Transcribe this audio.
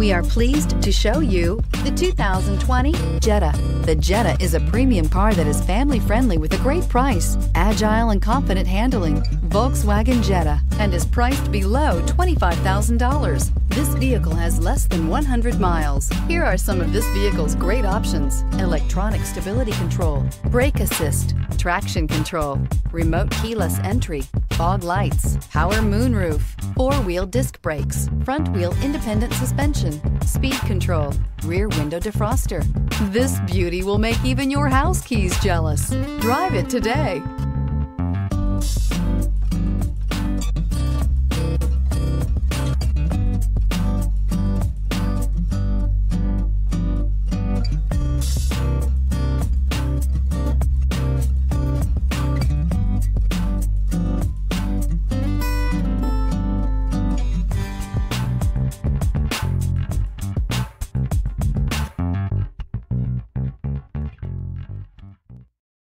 We are pleased to show you the 2020 Jetta. The Jetta is a premium car that is family-friendly with a great price, agile and confident handling. Volkswagen Jetta, and is priced below $25,000. This vehicle has less than 100 miles. Here are some of this vehicle's great options: electronic stability control, brake assist, traction control, remote keyless entry, fog lights, power moonroof, four-wheel disc brakes, front-wheel independent suspension, speed control, rear window defroster. This beauty will make even your house keys jealous. Drive it today.